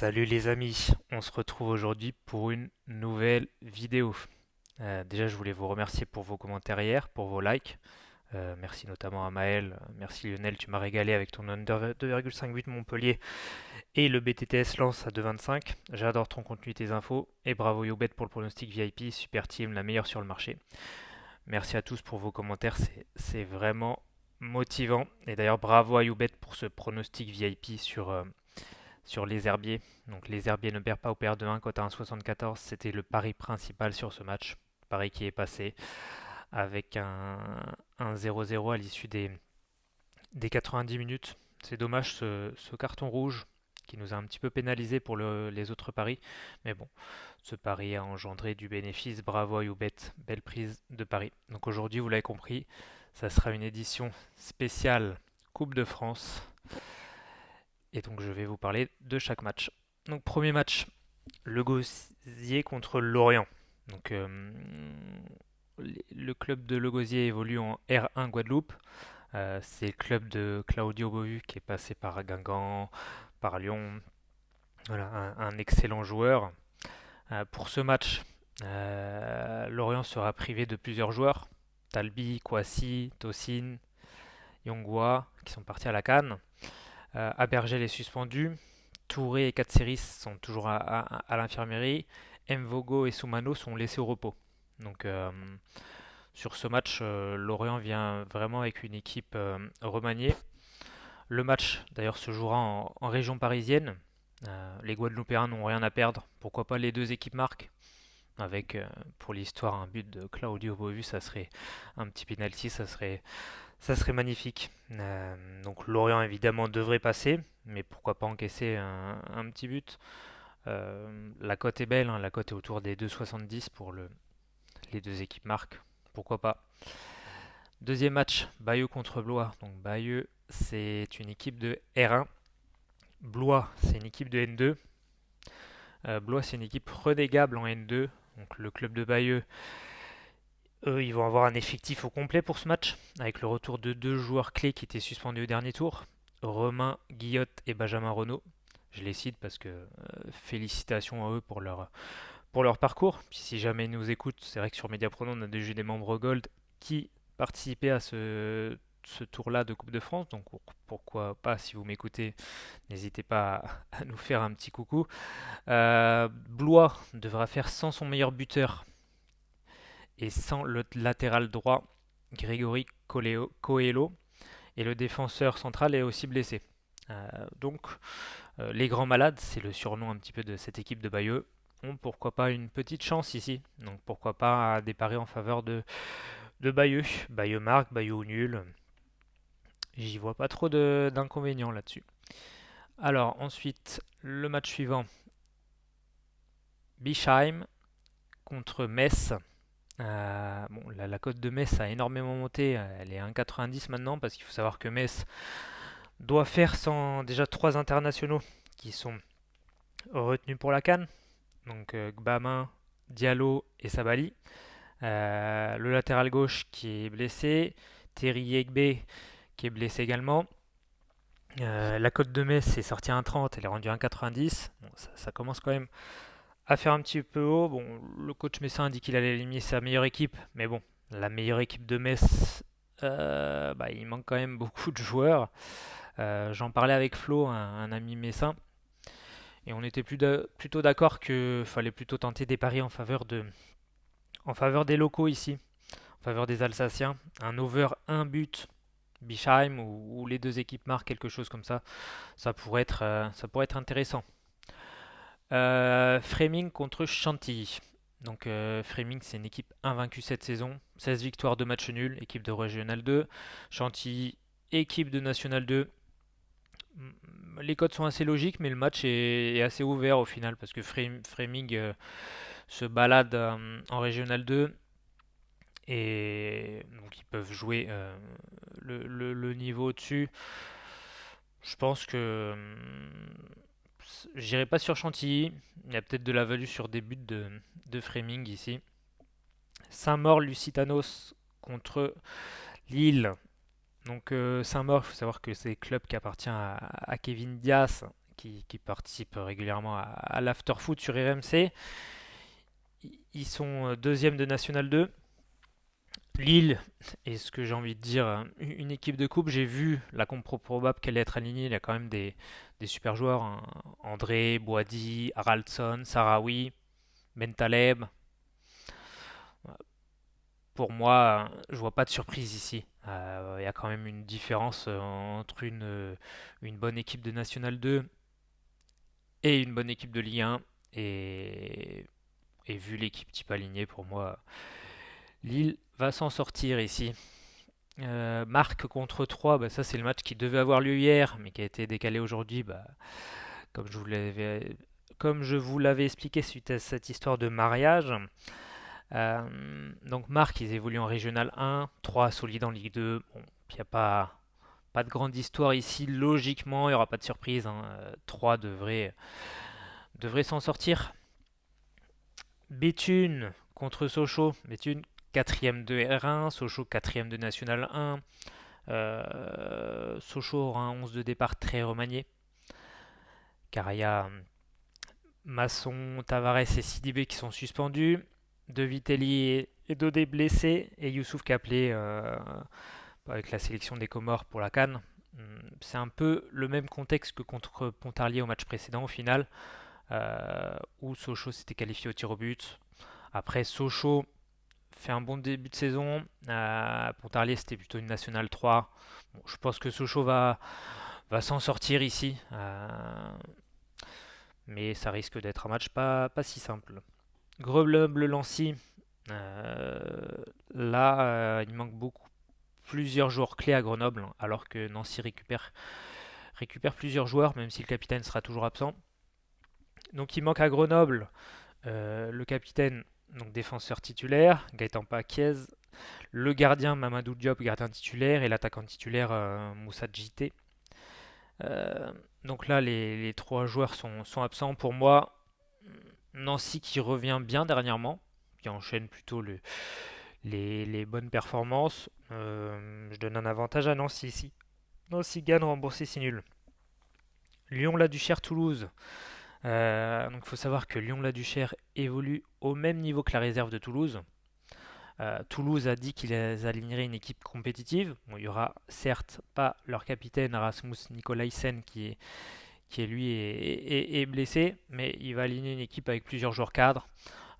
Salut les amis, on se retrouve aujourd'hui pour une nouvelle vidéo. Déjà, je voulais vous remercier pour vos commentaires hier, pour vos likes. Merci notamment à Maël, merci Lionel, tu m'as régalé avec ton under 2,58 Montpellier et le BTTS Lance à 2,25. J'adore ton contenu et tes infos. Et bravo Youbet pour le pronostic VIP, super team, la meilleure sur le marché. Merci à tous pour vos commentaires, c'est vraiment motivant. Et d'ailleurs, bravo à Youbet pour ce pronostic VIP sur les herbiers. Donc les herbiers ne perdent pas au pr de 1, cote à 1,74. C'était le pari principal sur ce match. Pari qui est passé avec un 0-0 à l'issue des 90 minutes. C'est dommage ce carton rouge qui nous a un petit peu pénalisé pour les autres paris. Mais bon, ce pari a engendré du bénéfice. Bravo à Youbet, belle prise de pari. Donc aujourd'hui, vous l'avez compris, ça sera une édition spéciale Coupe de France. Et donc je vais vous parler de chaque match. Donc premier match, le Gosier contre Lorient. Donc le club de Le Gosier évolue en R1 Guadeloupe. C'est le club de Claudio Bovu qui est passé par Guingamp, par Lyon. Voilà, un excellent joueur. Pour ce match, Lorient sera privé de plusieurs joueurs. Talbi, Kouassi, Tosin, Yongwa qui sont partis à la CAN. Abergel est suspendu. Touré et Katseris sont toujours à l'infirmerie. Mvogo et Soumano sont laissés au repos. Donc sur ce match, Lorient vient vraiment avec une équipe remaniée. Le match d'ailleurs se jouera en région parisienne. Les Guadeloupéens n'ont rien à perdre. Pourquoi pas les deux équipes marquent avec pour l'histoire un but de Claudio Bovu, ça serait un petit penalty, ça serait magnifique. Donc Lorient évidemment devrait passer, mais pourquoi pas encaisser un petit but. La cote est belle, hein, la cote est autour des 2,70 pour les deux équipes marquent. Pourquoi pas. Deuxième match, Bayeux contre Blois. Donc Bayeux, c'est une équipe de R1. Blois, c'est une équipe de N2. Blois, c'est une équipe renégable en N2. Donc le club de Bayeux, eux, ils vont avoir un effectif au complet pour ce match, avec le retour de deux joueurs clés qui étaient suspendus au dernier tour, Romain Guillotte et Benjamin Renaud. Je les cite parce que félicitations à eux pour leur parcours. Puis si jamais ils nous écoutent, c'est vrai que sur Mediaprono, on a déjà des membres Gold qui participaient à ce tour-là de Coupe de France. Donc pourquoi pas, si vous m'écoutez, n'hésitez pas à nous faire un petit coucou. Blois devra faire sans son meilleur buteur et sans le latéral droit Grégory Coelho. Et le défenseur central est aussi blessé. Donc les grands malades, c'est le surnom un petit peu de cette équipe de Bayeux, ont pourquoi pas une petite chance ici. Donc pourquoi pas des paris en faveur de Bayeux. Bayeux marque, Bayeux ou nul. J'y vois pas trop d'inconvénients là-dessus. Alors ensuite, le match suivant. Bischheim contre Metz. Bon, la cote de Metz a énormément monté, elle est à 1,90 maintenant parce qu'il faut savoir que Metz doit faire sans déjà trois internationaux qui sont retenus pour la CAN, donc Gbamin, Diallo et Sabali. Le latéral gauche qui est blessé, Terry Yegbe qui est blessé également. La cote de Metz est sortie à 1,30, elle est rendue à 1,90. Bon, ça commence quand même à faire un petit peu haut. Bon, le coach Messin a dit qu'il allait éliminer sa meilleure équipe, mais bon, la meilleure équipe de Metz, il manque quand même beaucoup de joueurs. J'en parlais avec Flo, un ami messin, et on était plutôt d'accord qu'il fallait plutôt tenter des paris en faveur des locaux ici, en faveur des Alsaciens. Un over, un but, Bischheim, ou les deux équipes marquent quelque chose comme ça, ça pourrait être intéressant. Framing contre Chantilly. Donc Framing, c'est une équipe invaincue cette saison. 16 victoires, 2 matchs nuls, équipe de Régional 2. Chantilly, équipe de National 2. Les codes sont assez logiques, mais le match est assez ouvert au final parce que Framing se balade en Régional 2 et donc ils peuvent jouer le niveau au-dessus. Je pense que j'irai pas sur Chantilly. Il y a peut-être de la value sur des buts de Framing ici. Saint-Maur-Lusitanos contre Lille. Donc Saint-Maur, il faut savoir que c'est le club qui appartient à Kevin Diaz, qui participe régulièrement à l'after-foot sur RMC. Ils sont deuxième de National 2. Lille est ce que j'ai envie de dire une équipe de coupe. J'ai vu la compro probable qu'elle allait être alignée. Il y a quand même des super joueurs, hein. André, Boadi, Haraldson, Sarawi, Bentaleb. Pour moi, je vois pas de surprise ici. Il y a quand même une différence entre une bonne équipe de National 2 et une bonne équipe de Ligue 1. Et, et vu l'équipe type alignée, pour moi, Lille va s'en sortir ici. Marc contre 3, bah, ça c'est le match qui devait avoir lieu hier, mais qui a été décalé aujourd'hui, bah, comme je vous l'avais, comme je vous l'avais expliqué suite à cette histoire de mariage. Donc Marc, ils évoluent en Régional 1, 3 solides en Ligue 2. Bon, il n'y a pas de grande histoire ici, logiquement, il n'y aura pas de surprise, hein. 3 devrait s'en sortir. Béthune contre Sochaux. Béthune, quatrième de R1, Sochaux quatrième de National 1. Sochaux aura un 11 de départ très remanié, car il y a Masson, Tavares et Sidibé qui sont suspendus, De Vitelli et Dodé blessés, et Youssouf Kaplé avec la sélection des Comores pour la CAN. C'est un peu le même contexte que contre Pontarlier au match précédent au final, où Sochaux s'était qualifié au tir au but. Après, Sochaux fait un bon début de saison. Pontarlier, c'était plutôt une Nationale 3. Bon, je pense que Sochaux va s'en sortir ici. Mais ça risque d'être un match pas si simple. Grenoble-Lancy. Là, il manque plusieurs joueurs clés à Grenoble, alors que Nancy récupère plusieurs joueurs, même si le capitaine sera toujours absent. Donc il manque à Grenoble le capitaine, donc défenseur titulaire, Gaëtan Paquiez, le gardien Mamadou Diop, gardien titulaire, et l'attaquant titulaire Moussa Djité. Donc là, les trois joueurs sont absents. Pour moi, Nancy qui revient bien dernièrement, qui enchaîne plutôt les bonnes performances. Je donne un avantage à Nancy ici. Nancy gagne, remboursé si nul. Lyon-La-Duchère, Toulouse. Donc il faut savoir que Lyon-La-Duchère évolue au même niveau que la réserve de Toulouse. Toulouse a dit qu'ils aligneraient une équipe compétitive. Bon, il y aura certes pas leur capitaine Rasmus Nikolaisen qui est lui est blessé, mais il va aligner une équipe avec plusieurs joueurs cadres.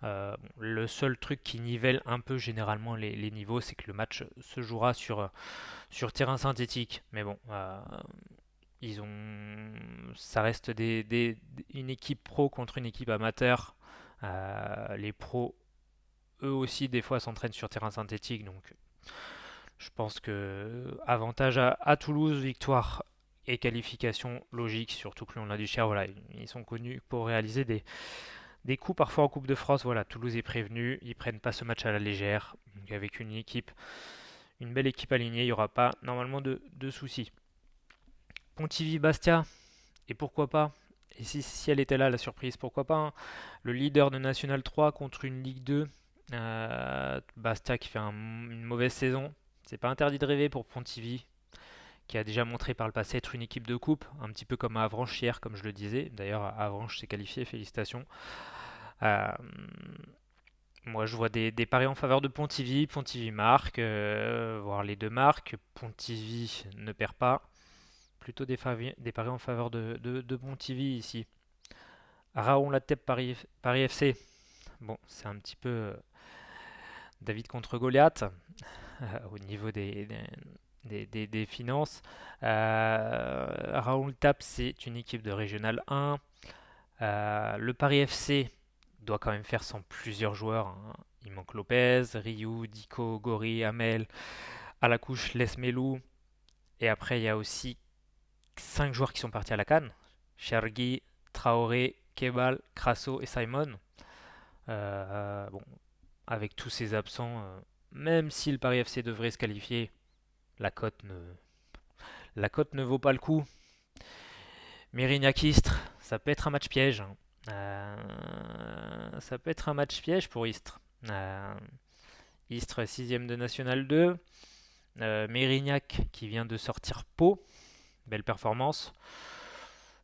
Le seul truc qui nivelle un peu généralement les niveaux, c'est que le match se jouera sur terrain synthétique. Mais bon, ça reste une équipe pro contre une équipe amateur. Les pros, eux aussi, des fois s'entraînent sur terrain synthétique. Donc, je pense que avantage à Toulouse, victoire et qualification logique. Surtout que l'on a du cher. Voilà, ils sont connus pour réaliser des coups parfois en Coupe de France. Voilà, Toulouse est prévenu. Ils prennent pas ce match à la légère. Donc, avec une belle équipe alignée, il n'y aura pas normalement de soucis. Pontivy-Bastia, et pourquoi pas, et si elle était là, la surprise, pourquoi pas, hein. Le leader de National 3 contre une Ligue 2, Bastia qui fait une mauvaise saison. C'est pas interdit de rêver pour Pontivy, qui a déjà montré par le passé être une équipe de coupe, un petit peu comme à Avranches hier, comme je le disais. D'ailleurs, Avranches s'est qualifié, félicitations. Euh, Moi, je vois des paris en faveur de Pontivy. Pontivy marque, voire les deux marques. Pontivy ne perd pas. Plutôt des paris en faveur de Pontivy ici. Raon Latep Paris FC. Bon, c'est un petit peu David contre Goliath au niveau des finances. Raoul Tap, c'est une équipe de Régional 1. Le Paris FC doit quand même faire sans plusieurs joueurs, hein. Il manque Lopez, Ryu, Dico, Gori, Amel, Alakouche, Lesmelou. Et après, il y a aussi 5 joueurs qui sont partis à la CAN. Chergui, Traoré, Kebal, Crasso et Simon. Bon, avec tous ces absents, même si le Paris FC devrait se qualifier, la cote ne vaut pas le coup. Mérignac-Istres, ça peut être un match piège, hein. Ça peut être un match piège pour Istres. Istres 6ème de National 2. Mérignac qui vient de sortir Pau. Belle performance.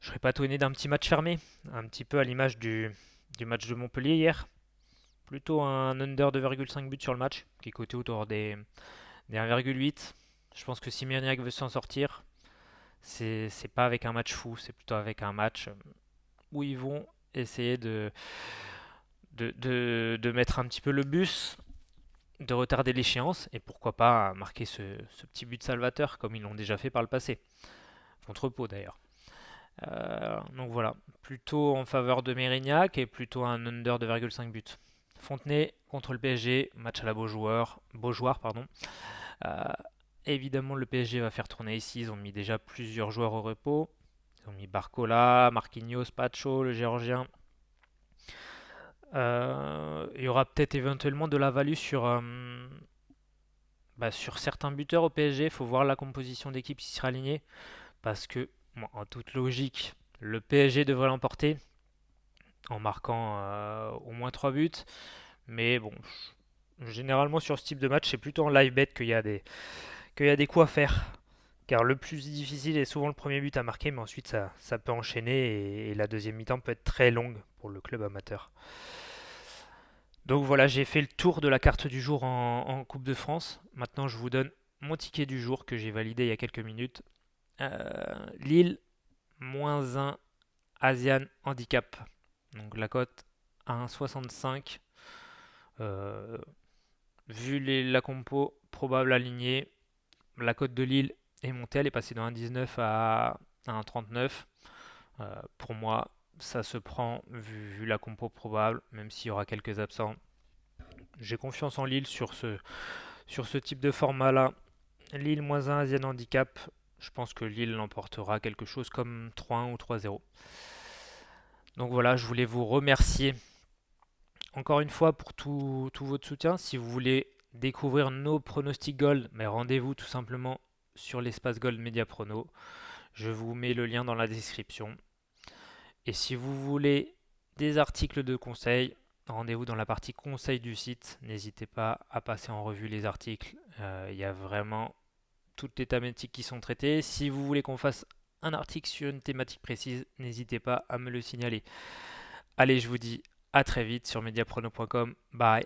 Je serais pas étonné d'un petit match fermé, un petit peu à l'image du match de Montpellier hier. Plutôt un under 2,5 buts sur le match, qui est coté autour des 1,8. Je pense que si Myrniak veut s'en sortir, c'est pas avec un match fou, c'est plutôt avec un match où ils vont essayer de mettre un petit peu le bus, de retarder l'échéance, et pourquoi pas marquer ce petit but salvateur, comme ils l'ont déjà fait par le passé, contre Pau d'ailleurs. Donc voilà, plutôt en faveur de Mérignac et plutôt un under de 2,5 buts. Fontenay contre le PSG, match à la Beaujoire, pardon. Euh, Évidemment, le PSG va faire tourner ici. Ils ont mis déjà plusieurs joueurs au repos. Ils ont mis Barcola, Marquinhos, Pacho, le Géorgien. Il y aura peut-être éventuellement de la value sur certains buteurs au PSG. Il faut voir la composition d'équipe qui sera alignée. Parce que, bon, en toute logique, le PSG devrait l'emporter en marquant au moins 3 buts. Mais bon, généralement sur ce type de match, c'est plutôt en live bet qu'il y a des coups à faire. Car le plus difficile est souvent le premier but à marquer, mais ensuite ça peut enchaîner et la deuxième mi-temps peut être très longue pour le club amateur. Donc voilà, j'ai fait le tour de la carte du jour en Coupe de France. Maintenant, je vous donne mon ticket du jour que j'ai validé il y a quelques minutes. Lille, -1, Asian Handicap. Donc la cote à 1,65. Euh, Vu la compo probable alignée, la cote de Lille est montée, elle est passée de 1,19 à 1,39. Pour moi, ça se prend vu la compo probable, même s'il y aura quelques absents. J'ai confiance en Lille sur ce type de format-là. Lille -1, Asian Handicap. Je pense que Lille l'emportera quelque chose comme 3-1 ou 3-0. Donc voilà, je voulais vous remercier encore une fois pour tout votre soutien. Si vous voulez découvrir nos pronostics Gold, mais rendez-vous tout simplement sur l'espace Gold Media Prono. Je vous mets le lien dans la description. Et si vous voulez des articles de conseil, rendez-vous dans la partie conseil du site. N'hésitez pas à passer en revue les articles. Il y a vraiment toutes les thématiques qui sont traitées. Si vous voulez qu'on fasse un article sur une thématique précise, n'hésitez pas à me le signaler. Allez, je vous dis à très vite sur mediaprono.com. Bye.